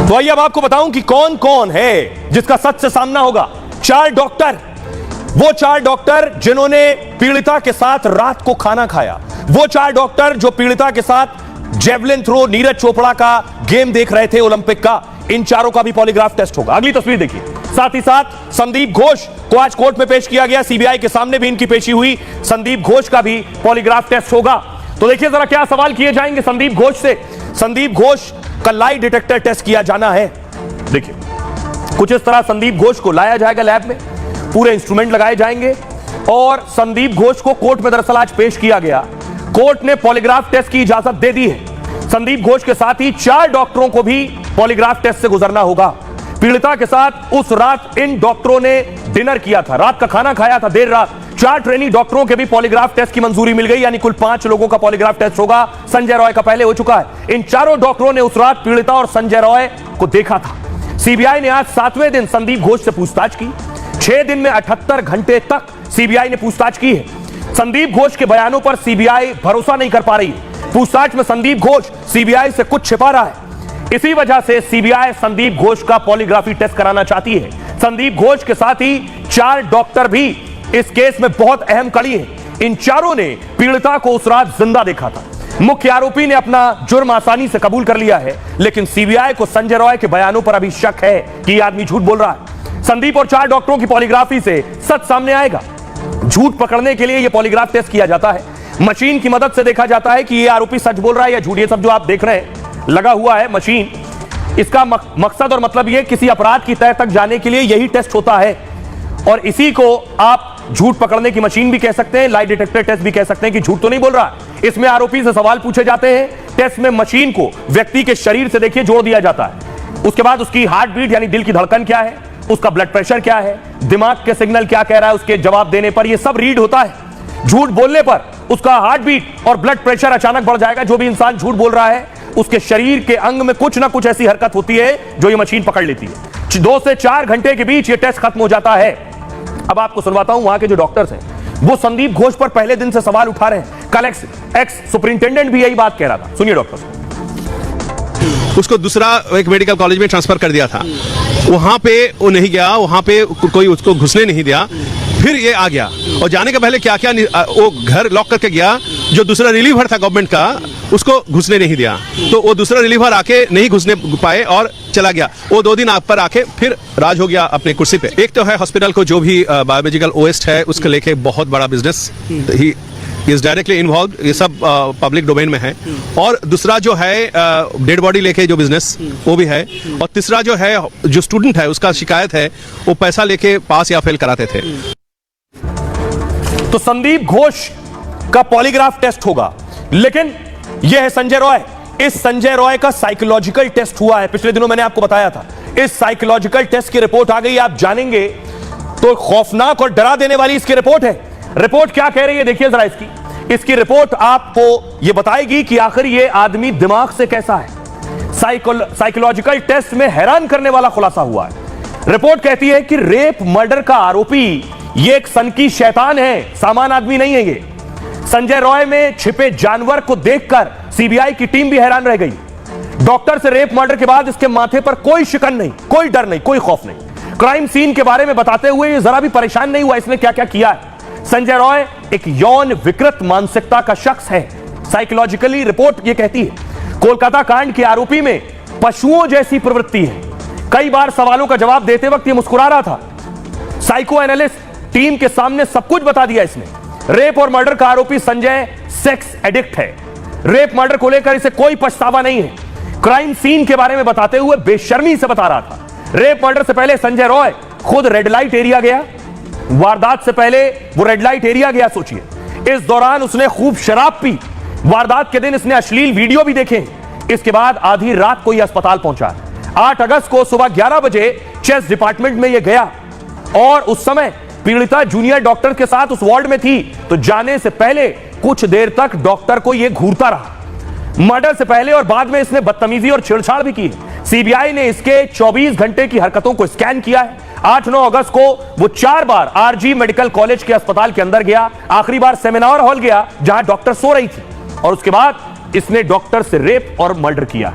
तो आइए अब आपको बताऊं कि कौन कौन है जिसका सच से सामना होगा। 4 डॉक्टर, वो 4 डॉक्टर जिन्होंने पीड़िता के साथ रात को खाना खाया, वो 4 डॉक्टर जो पीड़िता के साथ जेवलिन थ्रो नीरज चोपड़ा का गेम देख रहे थे ओलंपिक का, इन चारों का भी पॉलीग्राफ टेस्ट होगा। अगली तस्वीर देखिए। साथ ही साथ संदीप घोष को आज कोर्ट में पेश किया गया, सीबीआई के सामने भी इनकी पेशी हुई। संदीप घोष का भी पॉलीग्राफ टेस्ट होगा। तो देखिए जरा क्या सवाल किए जाएंगे संदीप घोष से। संदीप घोष का लाई डिटेक्टर टेस्ट किया जाना है। देखिए कुछ इस तरह संदीप घोष को लाया जाएगा लैब में, पूरे इंस्ट्रूमेंट लगाए जाएंगे और संदीप घोष को कोर्ट में दरअसल आज पेश किया गया। कोर्ट ने पॉलीग्राफ टेस्ट की इजाजत दे दी है। संदीप घोष के साथ ही 4 डॉक्टरों को भी पॉलीग्राफ टेस्ट से गुजरना होगा। पीड़िता के साथ उस रात इन डॉक्टरों ने डिनर किया था, रात का खाना खाया था देर रात। 4 ट्रेनी डॉक्टरों के भी पॉलीग्राफ टेस्ट की मंजूरी मिल गई, यानी कुल 5 लोगों का पॉलीग्राफ टेस्ट होगा। संजय रॉय का पहले हो चुका है। इन चारों डॉक्टरों ने उस रात पीड़िता और संजय रॉय को देखा था। सीबीआई ने आज 7वें दिन संदीप घोष से पूछताछ की। 6 दिन में 78 घंटे तक सीबीआई ने पूछताछ की है। संदीप घोष के बयानों पर सीबीआई भरोसा नहीं कर पा रही है। पूछताछ में संदीप घोष सीबीआई से कुछ छिपा रहा है। इसी वजह से सीबीआई संदीप घोष का पॉलीग्राफी टेस्ट कराना चाहती है। संदीप घोष के साथ ही 4 डॉक्टर भी इस केस में बहुत अहम कड़ी है। इन चारों ने पीड़िता को उस रात जिंदा देखा था। मुख्य आरोपी ने अपना जुर्म आसानी से कबूल कर लिया है, लेकिन सीबीआई को संजय रॉय के बयानों पर अभी शक है कि यह आदमी झूठ बोल रहा है। संदीप और 4 डॉक्टरों की पॉलीग्राफी से सच सामने आएगा। झूठ पकड़ने के लिए यह पॉलीग्राफ टेस्ट किया जाता है। मशीन की मदद से देखा जाता है कि यह आरोपी सच बोल रहा है या झूठ। ये सब जो आप देख रहे हैं लगा हुआ है मशीन, इसका मकसद और मतलब यह किसी अपराध की तह तक जाने के लिए यही टेस्ट होता है। और इसी को आप झूठ पकड़ने की मशीन भी कह सकते हैं, लाई डिटेक्टर टेस्ट भी कह सकते हैं कि झूठ तो नहीं बोल रहा। इसमें आरोपी से सवाल पूछे जाते हैं। टेस्ट में मशीन को व्यक्ति के शरीर से देखिए जोड़ दिया जाता है। उसके बाद उसकी हार्ट बीट यानी दिल की धड़कन क्या है, उसका ब्लड प्रेशर क्या है, दिमाग के सिग्नल क्या कह रहा है, उसके जवाब देने पर यह सब रीड होता है। झूठ बोलने पर उसका हार्ट बीट और ब्लड प्रेशर अचानक बढ़ जाएगा। जो भी इंसान झूठ बोल रहा है उसके शरीर के अंग में कुछ ना कुछ ऐसी हरकत होती है जो ये मशीन पकड़ लेती है। 2 से 4 घंटे के बीच ये टेस्ट खत्म हो जाता है। अब आपको सुनवाता हूं वहां के जो डॉक्टर्स हैं वो संदीप घोष पर पहले दिन से सवाल उठा रहे हैं। कल एक्स सुपरिंटेंडेंट भी यही बात कह रहा था। सुनिए डॉक्टर। उसको दूसरा एक मेडिकल कॉलेज में ट्रांसफर कर दिया था, वहां पे वो नहीं गया, वहां पे कोई उसको घुसने नहीं दिया। फिर ये आ गया और जाने के पहले क्या क्या वो घर लॉक करके गया। जो दूसरा रिलीवर था गवर्नमेंट का उसको घुसने नहीं दिया, तो वो दूसरा रिलीवर आके नहीं घुसने पाए और चला गया। वो 2 दिन पर आके फिर राज हो गया अपने कुर्सी पे। एक तो है हॉस्पिटल को जो भी बायोलॉजिकल वेस्ट है उसको लेके बहुत बड़ा business he is directly involve, ये सब पब्लिक डोमेन में है। और दूसरा जो है डेड बॉडी लेके जो बिजनेस वो भी है। और तीसरा जो है जो स्टूडेंट है उसका शिकायत है वो पैसा लेके पास या फेल कराते थे। तो संदीप घोष का पॉलीग्राफ टेस्ट होगा, लेकिन यह है संजय रॉय। इस संजय रॉय का साइकोलॉजिकल टेस्ट हुआ है, पिछले दिनों मैंने आपको बताया था। इस साइकोलॉजिकल टेस्ट की रिपोर्ट आ गई, आप जानेंगे तो खौफनाक और डरा देने वाली इसकी रिपोर्ट है। रिपोर्ट क्या कह रही है देखिए जरा इसकी रिपोर्ट आपको यह बताएगी कि आखिर यह आदमी दिमाग से कैसा है। साइकोलॉजिकल टेस्ट में हैरान करने वाला खुलासा हुआ है। रिपोर्ट कहती है कि रेप मर्डर का आरोपी ये एक सनकी शैतान है, सामान्य आदमी नहीं है ये। संजय रॉय में छिपे जानवर को देखकर सीबीआई की टीम भी हैरान रह गई। डॉक्टर से रेप मर्डर के बाद इसके माथे पर कोई शिकन नहीं, कोई डर नहीं, कोई खौफ नहीं। क्राइम सीन के बारे में बताते हुए ये जरा भी परेशान नहीं हुआ इसने क्या क्या किया है। संजय रॉय एक यौन विकृत मानसिकता का शख्स है। साइकोलॉजिकली रिपोर्ट ये कहती है कोलकाता कांड के आरोपी में पशुओं जैसी प्रवृत्ति है। कई बार सवालों का जवाब देते वक्त ये मुस्कुरा रहा था। साइको एनालिस्ट टीम के सामने सब कुछ बता दिया इसने। रेप और मर्डर का आरोपी संजय सेक्स एडिक्ट है। रेप मर्डर को लेकर इसे कोई पछतावा नहीं है। क्राइम सीन के बारे में बताते हुए बेशर्मी से बता रहा था। रेप मर्डर से पहले संजय रॉय खुद रेड लाइट एरिया गया। वारदात से पहले वो रेड लाइट एरिया गया, सोचिए। इस दौरान उसने खूब शराब पी। वारदात के दिन इसने अश्लील वीडियो भी देखे। इसके बाद आधी रात को यह अस्पताल पहुंचा। 8 अगस्त को सुबह 11 बजे चेस्ट डिपार्टमेंट में यह गया और उस समय पीड़िता जूनियर डॉक्टर के साथ उस वार्ड में थी, तो जाने से पहले कुछ देर तक डॉक्टर को यह घूरता रहा। मर्डर से पहले और बाद में इसने बदतमीजी और छेड़छाड़ भी की। सीबीआई ने इसके 24 घंटे की हरकतों को स्कैन किया है। 8-9 अगस्त को वो 4 बार आरजी मेडिकल कॉलेज के अस्पताल के अंदर गया। आखिरी बार सेमिनार हॉल गया जहां डॉक्टर सो रही थी, और उसके बाद इसने डॉक्टर से रेप और मर्डर किया।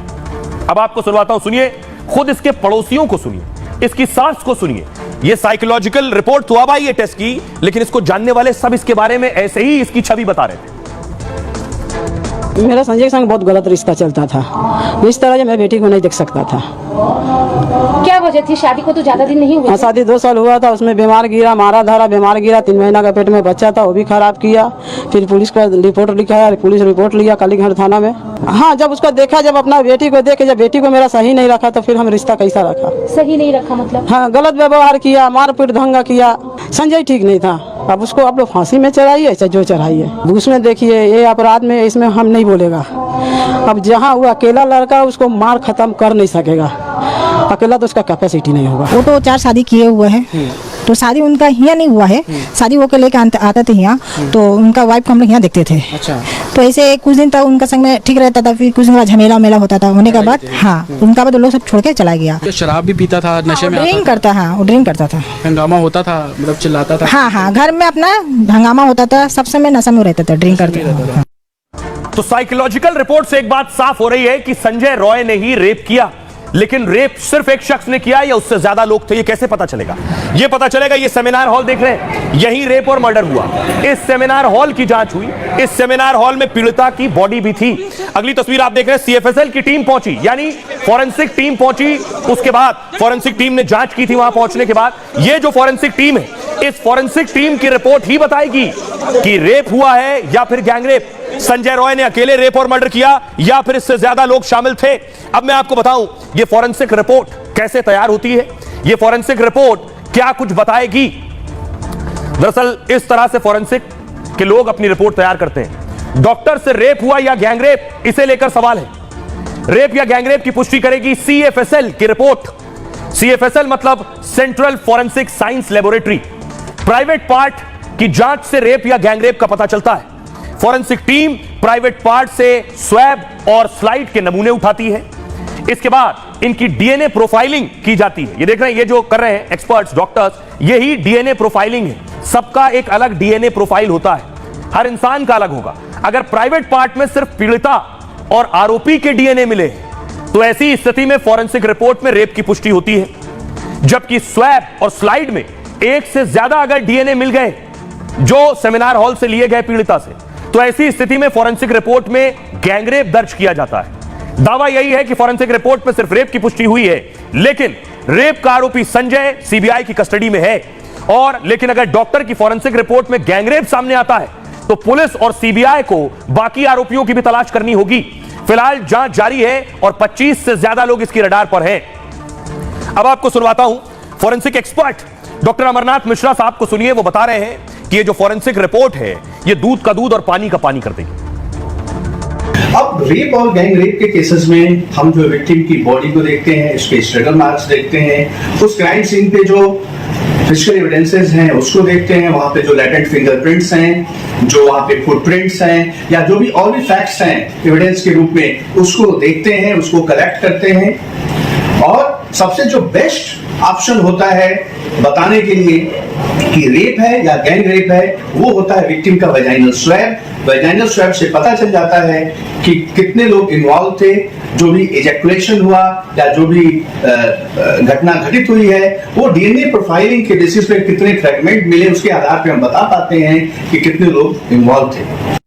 अब आपको सुनवाता हूं, सुनिए खुद इसके पड़ोसियों को सुनिए, इसकी सास को सुनिए। ये साइकोलॉजिकल रिपोर्ट तो अब आई है टेस्ट की, लेकिन इसको जानने वाले सब इसके बारे में ऐसे ही इसकी छवि बता रहे थे। मेरा संजय के संग बहुत गलत रिश्ता चलता था। इस तरह से मैं बेटी को नहीं देख सकता था। क्या वजह थी? शादी को तो ज्यादा दिन नहीं हुए हाँ, शादी 2 साल हुआ था, उसमें बीमार गिरा, मारा धारा बीमार गिरा। 3 महीना का पेट में बच्चा था, वो भी खराब किया। फिर पुलिस का रिपोर्ट लिखा है, पुलिस रिपोर्ट लिया कालीगढ़ थाना में। हाँ, जब उसको देखा, जब अपना बेटी को देखे, जब बेटी को मेरा सही नहीं रखा, तो फिर हम रिश्ता कैसा रखा? सही नहीं रखा मतलब? हाँ, गलत व्यवहार किया, मारपीट दंगा किया। संजय ठीक नहीं था। अब उसको आप लोग फांसी में चढ़ाइए चाहे जो चढ़ाइए, उसमें देखिए ये अपराध में, इसमें हम नहीं बोलेगा। अब जहाँ वो अकेला लड़का, उसको मार खत्म कर नहीं सकेगा, अकेला तो उसका कैपेसिटी नहीं होगा। वो तो 4 शादी किए हुए हैं, तो शादी उनका यहाँ नहीं हुआ है। शादी होकर लेके आते थे यहाँ, तो उनका वाइफ को हम लोग यहाँ देखते थे। अच्छा। तो ऐसे कुछ दिन तक उनका संग में ठीक रहता था, फिर कुछ दिन बाद झमेला मेला होता था। होने के बाद हाँ, उनका बाद लोग सब छोड़ के चला गया। शराब भी पीता था, नशे में ड्रिंक करता, हाँ वो ड्रिंक करता था, हंगामा होता था, मतलब चिल्लाता था। हाँ हाँ, घर में अपना हंगामा होता था, सब समय नशा में रहता था, ड्रिंक करता था। तो साइकोलॉजिकल रिपोर्ट से एक बात साफ हो रही है कि संजय रॉय ने ही रेप किया, लेकिन रेप सिर्फ एक शख्स ने किया या उससे ज्यादा लोग थे, ये कैसे पता चलेगा? ये पता चलेगा, ये सेमिनार हॉल देख रहे हैं, यही रेप और मर्डर हुआ। इस सेमिनार हॉल की जांच हुई, इस सेमिनार हॉल में पीड़िता की बॉडी भी थी। अगली तस्वीर आप देख रहे हैं, सीएफएसएल की टीम पहुंची, यानी फॉरेंसिक टीम पहुंची। उसके बाद फॉरेंसिक टीम ने जांच की थी। वहां पहुंचने के बाद ये जो फॉरेंसिक टीम है, इस फॉरेंसिक टीम की रिपोर्ट ही बताएगी कि रेप हुआ है या फिर गैंगरेप। संजय रॉय ने अकेले रेप और मर्डर किया या फिर इससे ज्यादा लोग शामिल थे। अब मैं आपको बताऊं ये फॉरेंसिक रिपोर्ट कैसे तैयार होती है, ये फॉरेंसिक रिपोर्ट क्या कुछ बताएगी। दरअसल इस तरह से फॉरेंसिक के लोग अपनी रिपोर्ट तैयार करते हैं। डॉक्टर से रेप हुआ या गैंगरेप, इसे लेकर सवाल है। रेप या गैंगरेप की पुष्टि करेगी सीएफएसएल की रिपोर्ट। सीएफएसएल मतलब central forensic science laboratory. Private part की जांच से रेप या गैंगरेप का पता चलता है। फॉरेंसिक टीम प्राइवेट पार्ट से स्वैब और स्लाइड के नमूने उठाती है। इसके बाद इनकी डीएनए प्रोफाइलिंग की जाती है। ये देख रहे हैं, ये जो कर रहे हैं एक्सपर्ट्स, डॉक्टर्स, यही डीएनए प्रोफाइलिंग है। सबका एक अलग डीएनए प्रोफाइल होता है, हर इंसान का अलग होगा। अगर प्राइवेट पार्ट में सिर्फ पीड़िता और आरोपी के डीएनए मिले तो ऐसी स्थिति में फॉरेंसिक रिपोर्ट में रेप की पुष्टि होती है। जबकि स्वैब और स्लाइड में एक से ज्यादा अगर डीएनए मिल गए जो सेमिनार हॉल से लिए गए पीड़िता से, तो ऐसी स्थिति में फॉरेंसिक रिपोर्ट में गैंगरेप दर्ज किया जाता है। दावा यही है कि फॉरेंसिक रिपोर्ट में सिर्फ रेप की पुष्टि हुई है, लेकिन रेप का आरोपी संजय सीबीआई की कस्टडी में है। लेकिन अगर डॉक्टर की फॉरेंसिक रिपोर्ट में गैंगरेप सामने आता है तो पुलिस और सीबीआई को बाकी आरोपियों की भी तलाश करनी होगी। फिलहाल जांच जारी है और 25 से ज्यादा लोग इसकी रडार पर हैं। अब आपको सुनवाता हूं forensic expert doctor Amarnath Mishra साहब को। सुनिए, वो बता रहे हैं कि ये जो फॉरेंसिक रिपोर्ट है ये दूध का दूध और पानी का पानी कर देगी। अब रेप और गैंग रेप के केसेस में हम जो विक्टिम की बॉडी को देखते हैं, उसके स्ट्रगल मार्क्स देखते हैं, उस क्राइम सीन पे जो फिजिकल एविडेंसेस हैं उसको देखते हैं, वहां पे जो लेटेंट फिंगरप्रिंट्स हैं, जो वहां पे फुटप्रिंट्स हैं, या जो भी और भी फैक्ट्स हैं एविडेंस के रूप में, उसको देखते हैं, उसको कलेक्ट करते हैं। और सबसे जो बेस्ट ऑप्शन होता है बताने के लिए कि रेप है या गैंग रेप है, वो होता है विक्टिम का वेजाइनल स्वैब। वेजाइनल स्वैब से पता चल जाता है कि कितने लोग इन्वॉल्व थे, जो भी एजैकुलेशन हुआ या जो भी घटना घटित हुई है, वो डीएनए प्रोफाइलिंग के बेसिस पे कितने फ्रेगमेंट मिले, उसके आधार पे हम बता पाते हैं कि कितने लोग इन्वॉल्व थे।